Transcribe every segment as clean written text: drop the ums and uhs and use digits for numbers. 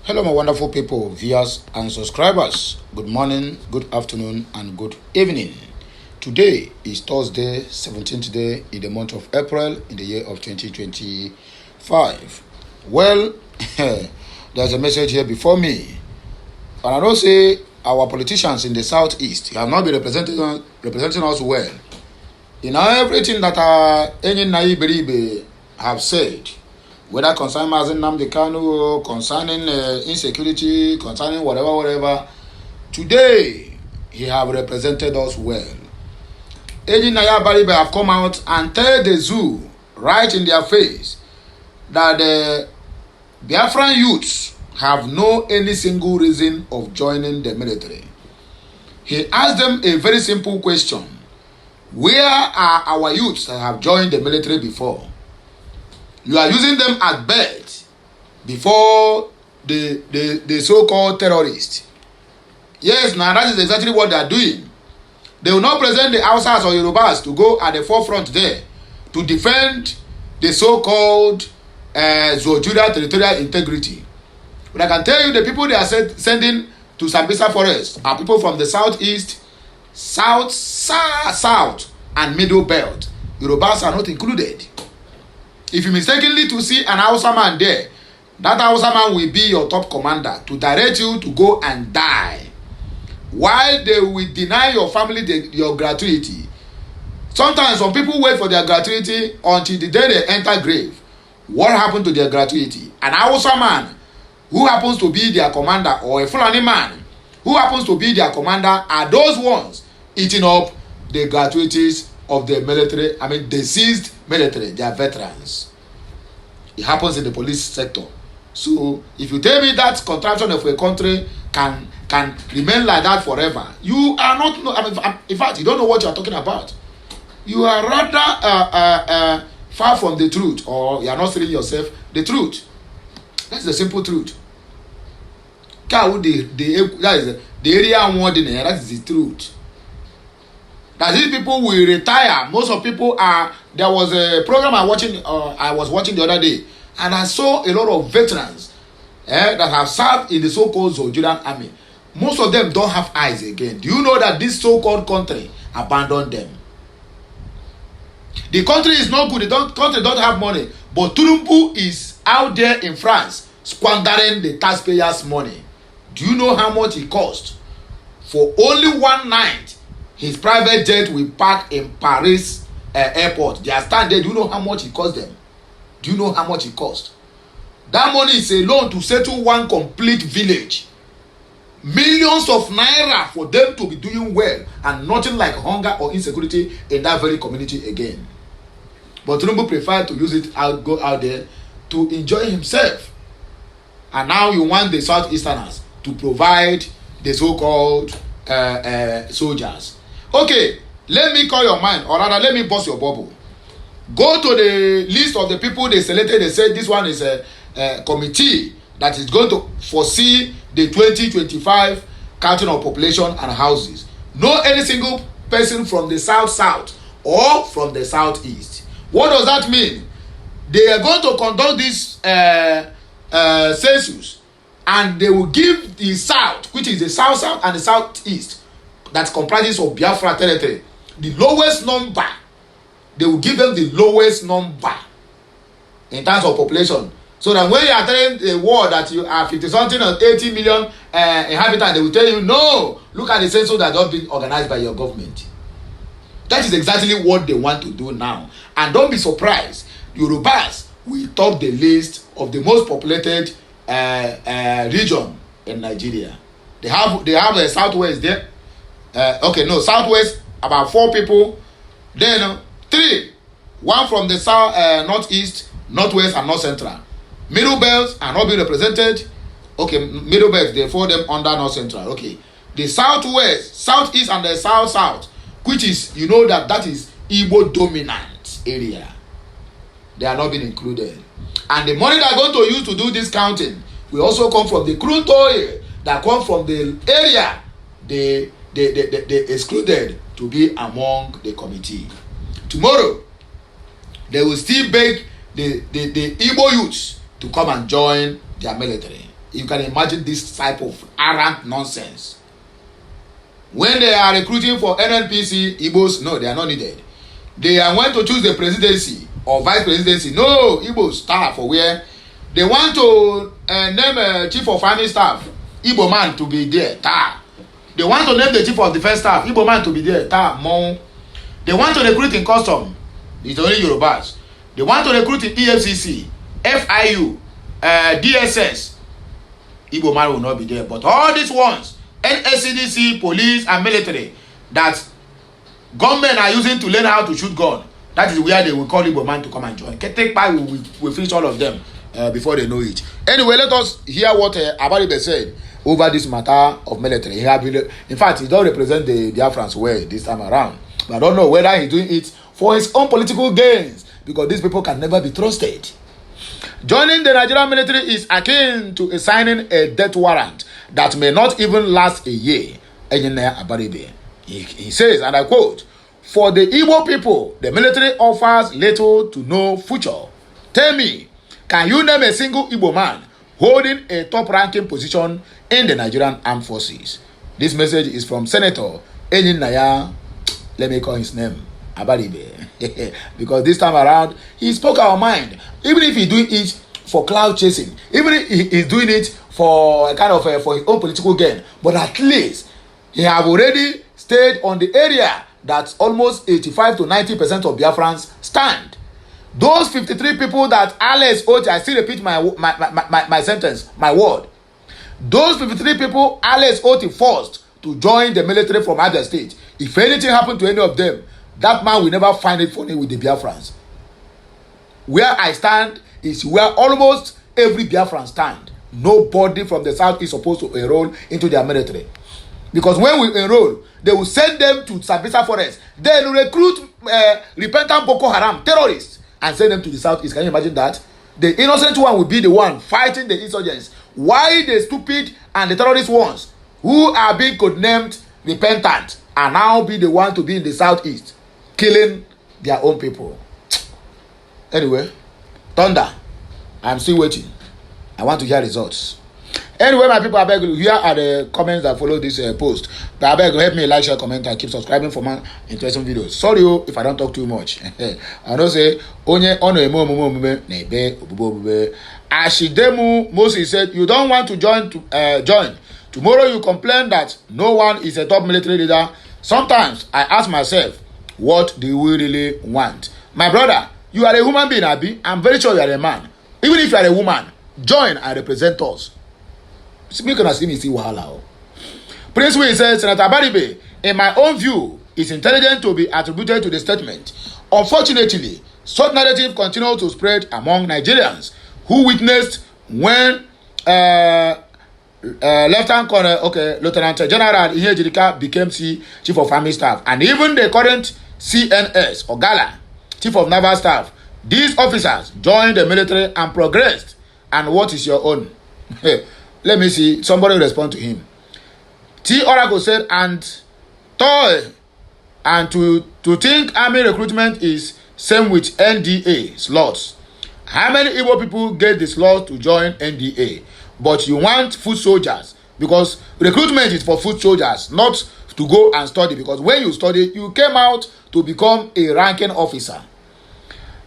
Hello, my wonderful people, viewers and subscribers. Good morning, good afternoon, and good evening. Today is Thursday, 17th day in the month of April in the year of 2025. Well, there's a message here before me. And I don't say our politicians in the southeast have not been representing us well. In everything that any Naiberibe have said, whether concerning Mazen Nnamdi Kanu, concerning insecurity, concerning whatever, today he have represented us well. Any Naiberibe have come out and tell the zoo right in their face that the Biafran youths have no any single reason of joining the military. He asked them a very simple question. Where are our youths that have joined the military before? You are using them as bait before the so-called terrorists. Yes, now that is exactly what they are doing. They will not present the Hausas or Yorubas to go at the forefront there to defend the so-called Zojuda territorial integrity. But I can tell you the people they are sending to Sambisa Forest are people from the southeast, south, and middle belt. Yorubas are not included. If you mistakenly to see an Hausa man there, that Hausa man will be your top commander to direct you to go and die. While they will deny your family your gratuity. Sometimes some people wait for their gratuity until the day they enter grave. What happened to their gratuity? An Hausa man who happens to be their commander, or a Fulani man who happens to be their commander, are those ones eating up the gratuities of the military, deceased military, they are veterans. It happens in the police sector. So if you tell me that contraction of a country can remain like that forever, you are not, in fact, you don't know what you are talking about. You are rather far from the truth, or you are not telling yourself the truth. That's the simple truth. That is the area I'm wanting. That is the truth. That these people will retire. Most of people are. There was a program I was watching the other day, and I saw a lot of veterans that have served in the so-called Zojudan army. Most of them don't have eyes again. Do you know that this so-called country abandoned them? The country is not good. The country don't have money, but Tulumbu is out there in France squandering the taxpayers' money. Do you know how much it cost? For only one night, his private jet will park in Paris airport. They are standing there. Do you know how much it cost them? Do you know how much it cost? That money is a loan to settle one complete village. Millions of naira for them to be doing well, and nothing like hunger or insecurity in that very community again. But Tinubu preferred to use it go out there to enjoy himself. And now you want the Southeasterners to provide the so-called soldiers. Okay, let me call your mind, or rather let me bust your bubble. Go to the list of the people they selected. They said this one is a committee that is going to foresee the 2025 counting of population and houses. No any single person from the south or from the southeast. What does that mean? They are going to conduct this census, and they will give the south, which is the south and the southeast, that comprises of Biafra territory, the lowest number. They will give them the lowest number in terms of population. So that when you are telling the world that you are 50-something or 80 million inhabitants, they will tell you, no, look at the census that has been organized by your government. That is exactly what they want to do now. And don't be surprised, Yorubas will top the list of the most populated region in Nigeria. They have a southwest there. Southwest, about 4 people. Then 3, 1 from the south, northeast, northwest, and north central. Middle belts are not being represented. Okay, middle belts, they fall them under north central. Okay, the southwest, southeast, and the south, which is, you know, that is Igbo dominant area. They are not being included. And the money they are going to use to do this counting will also come from the crude oil that come from the area they excluded to be among the committee. Tomorrow, they will still beg the Igbo youths to come and join their military. You can imagine this type of arrant nonsense. When they are recruiting for NNPC, Igbos, no, they are not needed. They are going to choose the presidency or vice presidency. No, Igbos stand for where they want to name a chief of army staff, Igbo man to be there. Ta. They want to name the chief of defense staff, Igbo man to be there. Ta. Mon. They want to recruit in custom. It's only Yorubas. They want to recruit in EFCC, FIU, DSS. Igbo man will not be there. But all these ones, NSCDC, police, and military, that government are using to learn how to shoot gun, that is where they will call Igbo man to come and join. We finish all of them before they know it. Anyway, let us hear what Abaribe said over this matter of military. In fact, he don't represent the Biafrans well this time around. But I don't know whether he's doing it for his own political gains, because these people can never be trusted. Joining the Nigerian military is akin to signing a death warrant that may not even last a year. He says, and I quote, "For the Igbo people, the military offers little to no future. Tell me, can you name a single Igbo man holding a top-ranking position in the Nigerian armed forces?" This message is from Senator Enyinaya, let me call his name, Abaribe. Because this time around, he spoke our mind. Even if he's doing it for cloud chasing, even if he's doing it for a kind of for his own political gain, but at least he have already stayed on the area that almost 85 to 90% of Biafrans stand. Those 53 people that Alex Oti, I still repeat my sentence, my word. Those 53 people Alex Oti forced to join the military from other states. If anything happened to any of them, that man will never find it funny with the Biafrans. Where I stand is where almost every Biafran stand. Nobody from the south is supposed to enroll into their military. Because when we enroll, they will send them to Sambisa Forest. Then recruit repentant Boko Haram terrorists and send them to the southeast. Can you imagine that? The innocent one will be the one fighting the insurgents. Why the stupid and the terrorist ones who are being codenamed repentant are now be the one to be in the southeast, killing their own people? Anyway, Thunder, I'm still waiting. I want to hear results. Anyway, my people, I beg you, here are the comments that follow this post. But I beg you, help me like, share, comment, and keep subscribing for more interesting videos. Sorry if I don't talk too much. I don't say, Onye ono emo nebe obube. Ashidemu Moses said, you don't want to join. Tomorrow you complain that no one is a top military leader. Sometimes I ask myself, what do we really want? My brother, you are a human being, Abi. I'm very sure you are a man. Even if you are a woman, join and represent us. Prince Will says, Senator Baribe, in my own view, it's intelligent to be attributed to the statement. Unfortunately, such narrative continues to spread among Nigerians who witnessed when Lieutenant General Ihejirika became Chief of Army Staff, and even the current CNS or Gala, Chief of Naval Staff. These officers joined the military and progressed. And what is your own? Let me see. Somebody respond to him. T. Oracle said, and to think army recruitment is same with NDA slots. How many Igbo people get the slot to join NDA? But you want foot soldiers, because recruitment is for foot soldiers, not to go and study. Because when you study, you came out to become a ranking officer.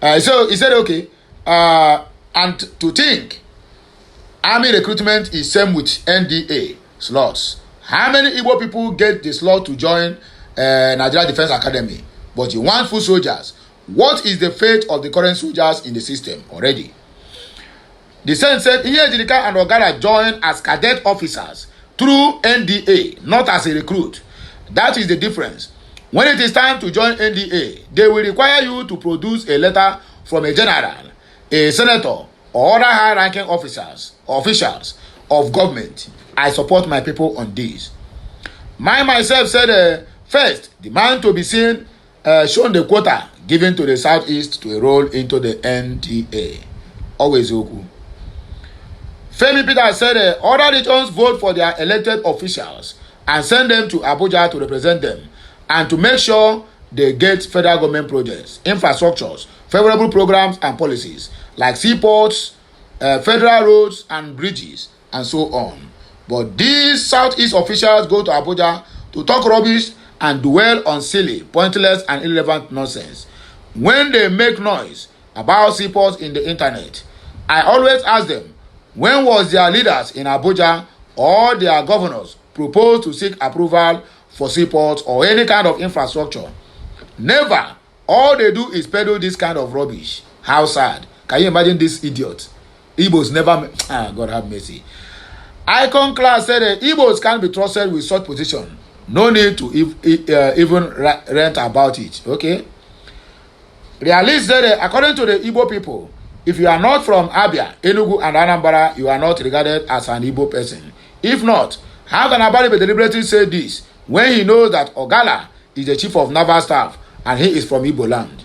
So he said, okay, and to think army recruitment is same with NDA slots. How many Igbo people get the slot to join Nigeria Defense Academy? But you want foot soldiers. What is the fate of the current soldiers in the system already? The Senate said, Ihejirika and Ogara joined as cadet officers through NDA, not as a recruit. That is the difference. When it is time to join NDA, they will require you to produce a letter from a general, a senator, or other high-ranking officials of government. I support my people on this. Myself said, first, demand to be seen, shown the quota given to the southeast to enroll into the NDA. Always Oku. Femi Peter said, other regions vote for their elected officials and send them to Abuja to represent them and to make sure they get federal government projects, infrastructures, favorable programs and policies like seaports, federal roads and bridges, and so on. But these Southeast officials go to Abuja to talk rubbish and dwell on silly, pointless, and irrelevant nonsense. When they make noise about seaports in the internet, I always ask them, when was their leaders in Abuja or their governors proposed to seek approval for seaports or any kind of infrastructure? Never. All they do is peddle this kind of rubbish. How sad. Can you imagine this idiot? Igbos never... God have mercy. Icon class said that Igbos can't be trusted with such position. No need to even rant about it. Okay? Realist said that according to the Igbo people, if you are not from Abia, Enugu, and Anambra, you are not regarded as an Igbo person. If not, how can Abari deliberately say this when he knows that Ogala is the chief of naval staff and he is from Igbo land?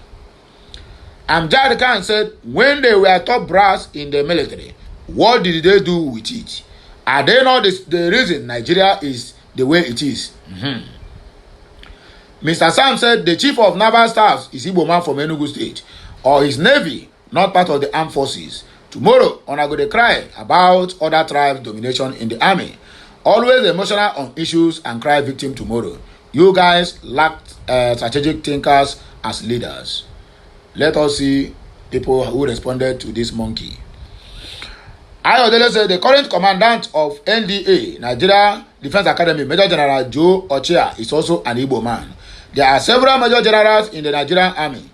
Amjad Khan said, when they were top brass in the military, what did they do with it? Are they not the reason Nigeria is the way it is? Mr. Sam said the chief of naval staff is Igbo man from Enugu state, or his navy, not part of the armed forces. Tomorrow, on I go to cry about other tribes' domination in the army. Always emotional on issues and cry victim tomorrow. You guys lack strategic thinkers as leaders. Let us see people who responded to this monkey. Ayodele said the current commandant of NDA, Nigeria Defense Academy, Major General Joe Ochia, is also an Igbo man. There are several major generals in the Nigerian army.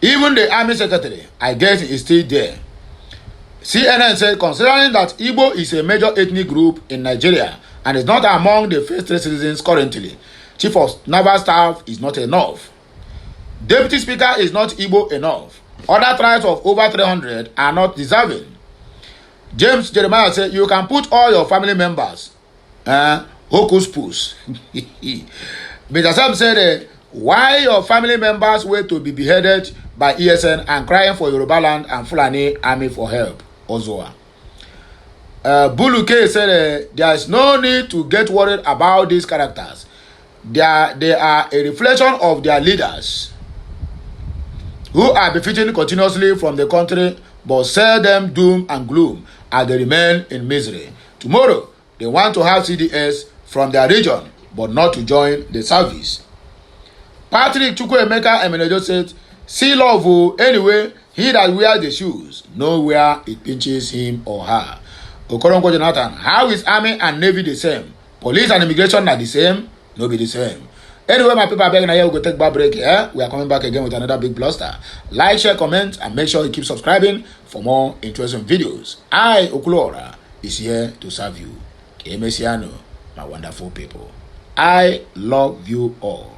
Even the army secretary, I guess, is still there. CNN said, considering that Igbo is a major ethnic group in Nigeria and is not among the first three citizens currently, Chief of Naval Staff is not enough. Deputy Speaker is not Igbo enough. Other tribes of over 300 are not deserving. James Jeremiah said, you can put all your family members. Hocus pocus. Mr. Sam said, why your family members wait to be beheaded by ESN and crying for Yoruba land and Fulani army for help? Ozoa. Buluke said, there is no need to get worried about these characters. They are a reflection of their leaders who are benefiting continuously from the country but sell them doom and gloom as they remain in misery. Tomorrow, they want to have CDS from their region but not to join the service. Patrick Chukwuemeka Emenejo said, see love, anyway, he that wears the shoes, know where it pinches him or her. Okoronko Jonathan, how is army and navy the same? Police and immigration are the same? No be the same. Anyway, my people are begging here, we go take back break here. We are coming back again with another big bluster. Like, share, comment, and make sure you keep subscribing for more interesting videos. I, Okulora, is here to serve you. Kemesiano, my wonderful people. I love you all.